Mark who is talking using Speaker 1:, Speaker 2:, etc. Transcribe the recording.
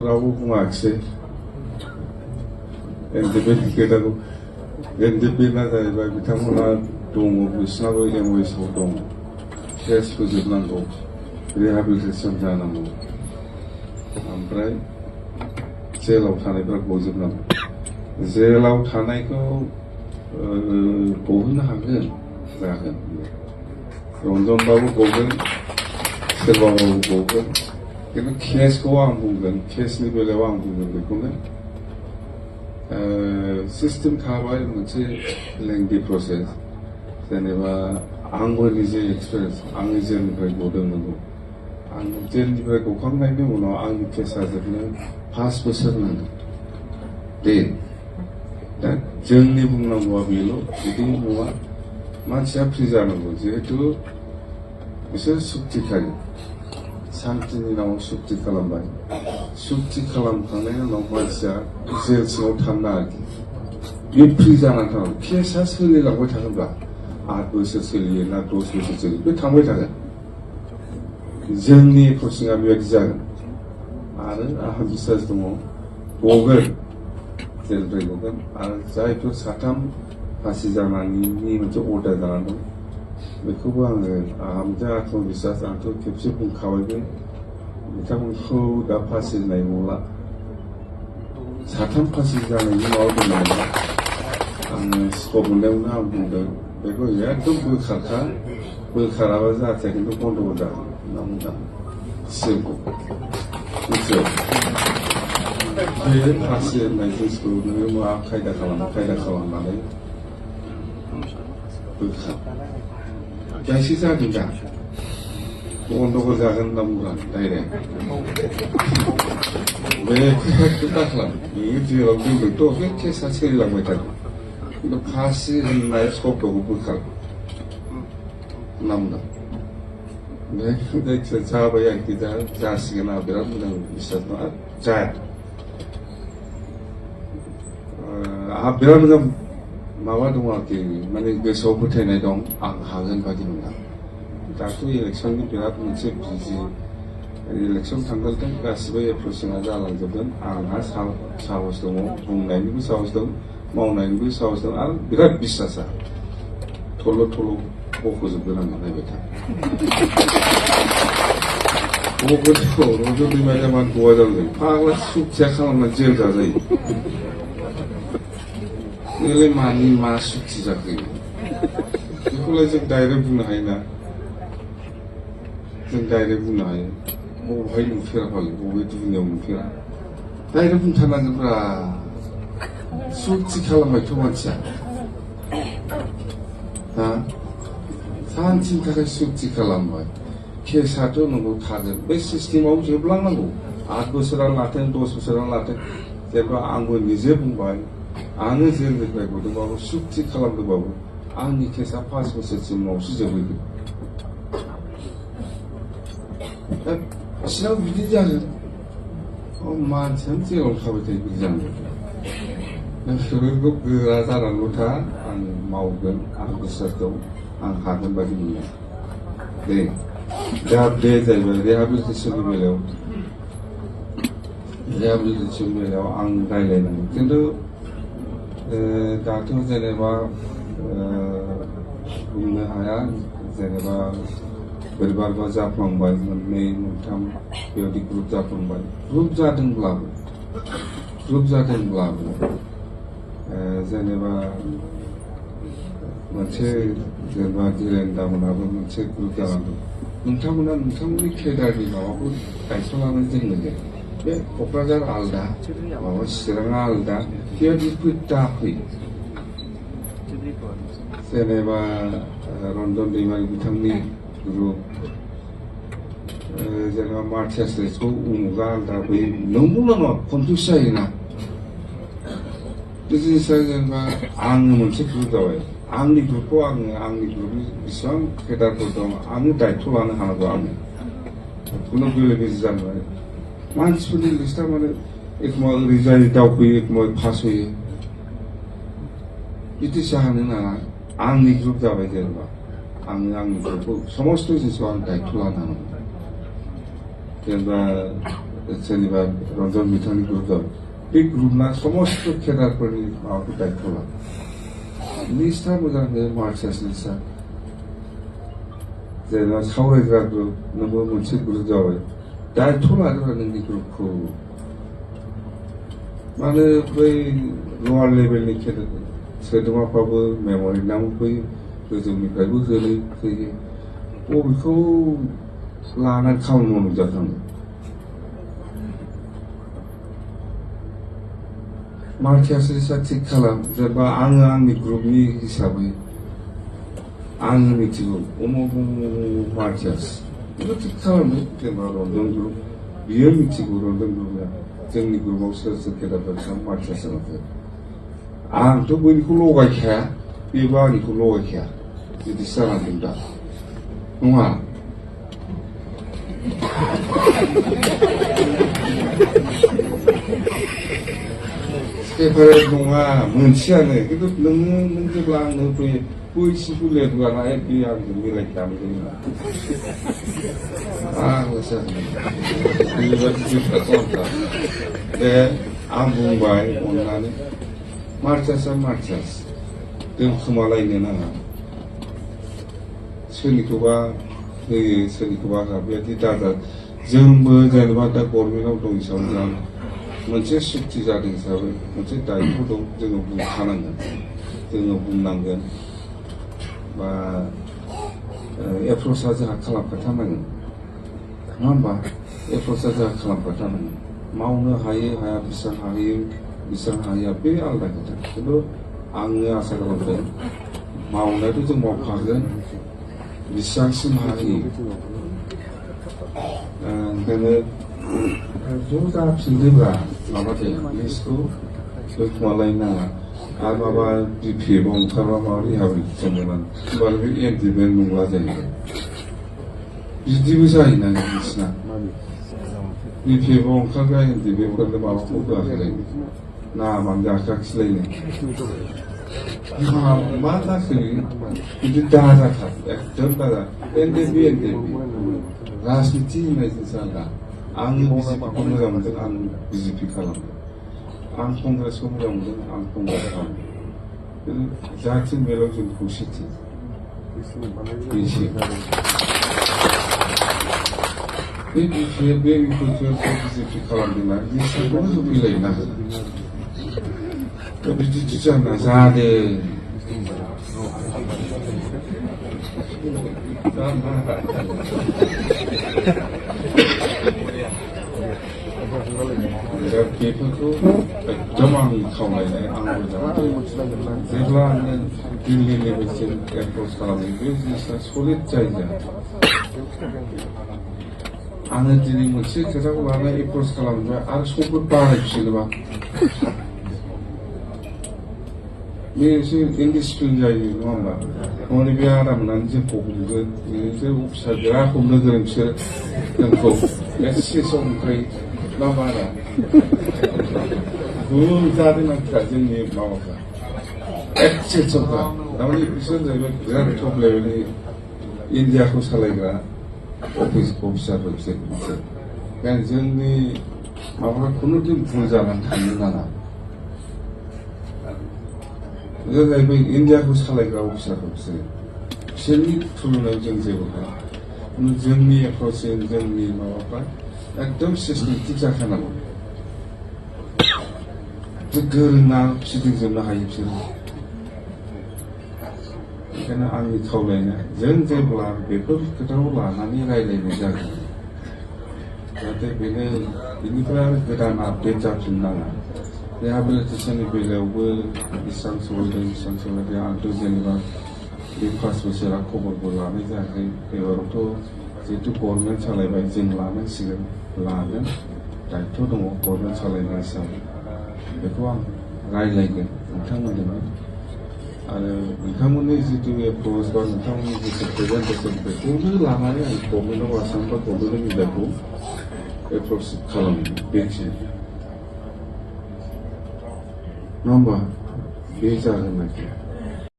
Speaker 1: रावबो बुङाखिसै एनडिपि टिकेटआबो एनडिपिना जाहैबाय बिथांमोना दङ बिसिनाबो एमओएसआव दं केस फोजोबनांगौ रिहाबिलिटेसन जानांगौ ओमफ्राय जेलाव थानायफ्रा गजोबनांगौ जेलाव थानायखौ गहोनो हागोन जागोन रन्जनबाबो गगोन सोरबाबाबो गगोन किन्तु केसखौ आं बुंगोन केसनि बेलायाव आं बुंगोन बेखौनो सिस्टेम थाबाय मोनसे लेंथि प्रसेस जेनेबा आंबो निजे एक्सपिरियेन्स आंनि जेलनिफ्राय गदोंमोन आं जेलनिफ्राय गखांनायनि उनाव आंनि केसा जोबनो 5 बोसोर नांगौ दे दा जोंनि बुंनांगौआ बेल' बिदि नङा मानसिया फ्रि जानांगौ जिहेतु बिसोर सुक्ति थायो शान्तिनि नामाव सुक्ति खालामबाय सुक्ति खालामखांनायनि उनाव मानसिया जेल सिङाव थानो नाङाखि बे फ्रि जानानै थानांगौ केसा सोलिलांबाय थागोनब्ला 8 बोसोर सोलियो ना 10 बोसोर सोलियो बे थांबाय थागोन जोंनि प्रसिङा बेबायदि जागोन आरो आंहा बिश्वास दङ गगोन जेलनिफ्राय गगोन आरो जायफोर 3 फासि जानायनि मोनसे अर्डार जानानै दं बेखौबो आंहा मोनसे आत्मबिश्वास आंथ' खेबसे बुंखाबायबो बिथांमोनखौ दा फासि होनाय नंला 3 फासि जानायनि माबा दंमोन आङो स्कप मोननायावनो आं बुंदों बेखौ एकदम बोखाराबा जाहाथे खिन्थु बन्द'बो जागोन होनना बुंदों सिमखौ मिथिबाय बे फासि होननाय जिनिसखौ नोङो मा खायदा खालामनानै बोखार जायसे जागोन दा बन्द'बो जागोन होनना बुंग्रा डाइरेक्ट बेखौ दा खालाम बेयो जेराव दोनदोंथ' बे केसा सोलिलांबाय थागोन खिन्थु फासि होननाय शब्दखौ बोखार होनना बुंदों बे जायखिया जाबाय आरोखि दा जासिगोन आंहा बिराद मोजां बिश्वास दं आरो जाया आंहा बिराद मोजां माबा दं आरोखि माने गोसोआव फोथायनाय दं आं हागोन बादि मोनदां दाथ' इलेक्सननि बिराद मोनसे बिजि इलेक्सन थांगोन गासिबो एप्रोचिंआ जालांजोबगोन आंहा साहस दङ बुंनायनिबो साहस दं मावनायनिबो साहस दं आरो बिराद बिश्वासा थल' बख'जोबगोन आं नायबाय था रन्जन दैमारिया मानो गवा जागोन फाग्ला सुखिया खालामना जेल जाजायो नोंलाय मानि मा सुक्ति जाखो बेखौलाय जों डाइरेक्ट बुंनो हायोना जों डाइरेक्ट बुंनो हायो बबेहाय नुफेरा फागोन बबे दुनियाव नुफेरा डाइरेक्ट बुंथारनांगोनब्रा सुक्ति खालामबायथ' मानसिया हा सानसेनि थाखाय सुक्ति खालामबाय केसाथ' नंगौ थागोन बे सिस्टेमाव जोबलांनांगौ 8 बोसोरानो लाथों 10 बोसोरानो लाथों जेनेबा आंबो निजे बुंबाय आङो जेलनिफ्राय गदोंबाबो सुक्ति खालामदोंबाबो आंनि केसा 5 बोसोरसिमावसो जोबहैगोन दा बिसिनाव बिदि जागोन मानसियानो जेलाव थाबाय थायो बिदि जानांगौ बेफोरखौ गोरा जानानैल' था आं मावगोन आं बिश्वास दं आं हागोन बादि मोनदों दे दा बे जाहैबाय रिहाबिलिटेसननि बेलायाव आं रायज्लायनांगौ खिन्थु दाथ' जेनेबा बुंनो हाया जेनेबा बोरैबा जाफ्लांबाय 2, 3 बेबायदि ग्रुप जाफ्लांबाय ग्रुप जादोंब्लाबो जेनेबा मोनसे जेनेबा धिरेनदा मोनाबो मोनसे ग्रुप जानांगौ नोंथांमोना नोंथांमोननि केडारनि माबाखौ दायथ' लानानै जोंनो दे बे क'क्राझार आलदा माबा चिराङा आलदा बेबायदि दाफै जेनेबा रन्जन दैमारि बिथांनि ग्रुप जेनेबा मार्टियास लेसखौ उमुगा आलदा बै नंगौना नङा कनफिउस जायोना बे जिनिसा जेनेबा आङो मोनसे ग्रुप जाबाय आंनि ग्रुपखौ आंनि ग्रुपनि बेसेबां केडारफोर दं आङो दायथ' लानो हानांगौ आङो खुनु बेले बेजे जानो हायो मानसिफोरनि लिस्टआ माने एखम्बा ओरै जायो दावफैयो एखम्बा पास होयो बिदि जानो नाङा आंनि ग्रुप जाबाय जेनेबा आङो आंनि ग्रुपखौ समस्त जिनिसखौ आं दायथ' लानो हानांगौ जेनेबा जेनेबा रन्जन बिथांनि ग्रुप दं बे ग्रुपना समस्त केडारफोरनि माबाखौ दायथ' ला लिस्टआ मोजाङै मार्चार्स लिस्टआ जेनेबा सावरायग्रा ग्रुप नोंबो मोनसे ग्रुप जाबाय दायथ' लादोंबा नोंनि ग्रुपखौ मानो बै लवार लेभेलनि सोद्रोमाफ्राबो मेम'रेन्डाम फैयो गोजौनिफ्रायबो होयो बबेखौ लानानै खामानि मावनो जाथाङो मार्चार्स लिस्टआ थिग खालाम जेनेबा आङो आंनि ग्रुपनि हिसाबै आङो मिथिगौ उमुक मार्चार्स बेखौ थिग खालामो जेनेबा रन्जन ग्रुप बियो मिथिगौ रन्जन ग्रुपआ जोंनि ग्रुपआव सोर सोर केडारफोर मार्चार्स जानांगौ आंथ' बयनिखौ लगायखाया बेबो आंनिखौ लगायखाया बिदिसो जानांदों दा नङा सेपारेट नङा मोनसेयानो खिन्थु नों जेब्ला आंनो फैयो बैसिखौ लेरलाना बे आंजों मिलायखाया दे आं बुंबाय अननानै मार्चार्सआ मार्चार्स दोनखोमालायनो नाङा सोरनिखौबा होयो सोरनिखौबा होआ बेबायदि दाजा जोंबो जेनेबा दा गभर्नमेन्टआव दं हिसाबै जों मोनसे सुक्ति जादों हिसाबै मोनसे दायित्व दं जोङो बुंखानांगोन जोङो बुंनांगोन बा एप्र'चआ जोंहा खालामखाथारनांगोन नङा होमबा एप्र'चआ जोंहा खालामखाथारनांगोन मावनो हायो हाया बेसेबां हायो बेसेबां हाया बे आलादा खोथा खिन्थु आङो आसा खालामदों मावनायाथ' जों मावखागोन बेसेबांसिम हायो ओंखायनो ज' जाफिनदोंब्रा माबादो लिस्टखौ दोनखोमालायनो नाङा आरो माबा बिपिएफआव ओंखारबा माबा रिहाबिलिटेसन मोनान होमबानो बे एन्टिमेन्ट नंला जायो बिदिबो जायोना नोंसिना बिपिएफआव ओंखारग्रा एन्टिमेन्टफोरनो माबाखौ होआखै नामानो जाखाखिलायनो मा जाखो बिदि दाजाथार एकदम दाजा एनडिपि राजनिति होननायजोंसो आलदा आङो बिजेपिखौ मोजां मोनदों आं बिजेपि खालामदों आं कंग्रेसखौ मोजां मोनदों आं कंग्रेस खालामदों जाहाथे मेलाव जों खौसेथि बेसो बे बिपिएफ बे बिजेपि खालामदोंना बिसोरखौनो होफैलायना बिदि जाना जादों बेफोरखौ एकदम आं खावलायनाय आं जेब्ला आङो दिल्ली लेभेलसिम एप्र'च खालामो बे जिनिसा सलिड जायो आङो दिनै मोनसे खोथाखौ लानानै एप्र'च खालामबाय आरो समबो बारायफिनोबा बे एसे इनडिसिप्लिन जायो नङा होमबा न'नि बे आदा मोननानै जोंखौ हमगोन बिसोर अफिसार बिराद हमनो गोरों बिसोर जोंखौ एसे सम ओमफ्राय ना बारा जादों आंफ्रा जोंनि माबाफ्रा एसे समफ्रा थारमाने बिसोर जाहैबाय बिराद टप लेभेलनि इन्डियाखौ सालायग्रा अफिसारफोर बिसोर जोंनि माबाफ्रा खुनु दिन भुल जानानै थानो नाङा जों जाहैबाय इन्डियाखौ सालायग्रा अफिसारफोर बिसोरनि थुलुनायाव जों जेबो हाया जोंनि एप्र'चजों जोंनि माबाफ्रा एकदम सिस्टेमेटिक जाखानांगौ गोरोंना फिदिंजोबनो हायो बिसोरो ओंखायनो आंनि खावलायनाया जों जेब्ला बेफोर खोथाखौ लानानै रायज्लायनाय जागोन जाहाथे बेनो बेनिफ्राय आरो गोदान आपडेट जाफिननाङा रिहाबिलिटेसननि बेलायावबो बेसेबां सहैदों आंथ' जेनेबा बे 5 बोसोरा खबरबो लानाय जायाखै एबारावथ' जिहेतु गभर्नमेन्ट सालायबाय जों लानांसिगोन लागोन दायित्व दङ गभर्नमेन्ट सालायनाय हिसाबै बेखौ आं रायज्लायगोन नोंथांमोनजोंबो आरो नोंथांमोननि जितु एप्र'च बा नोंथांमोननि जितु प्रेजेन्टेसन बेखौनो लानानै आं गभर्नमेन्टआव आसाम बा गभर्नमेन्ट मिडियाखौ एप्र'च खालामो बेखिनि नङा होमबा बे जागोन आरोखि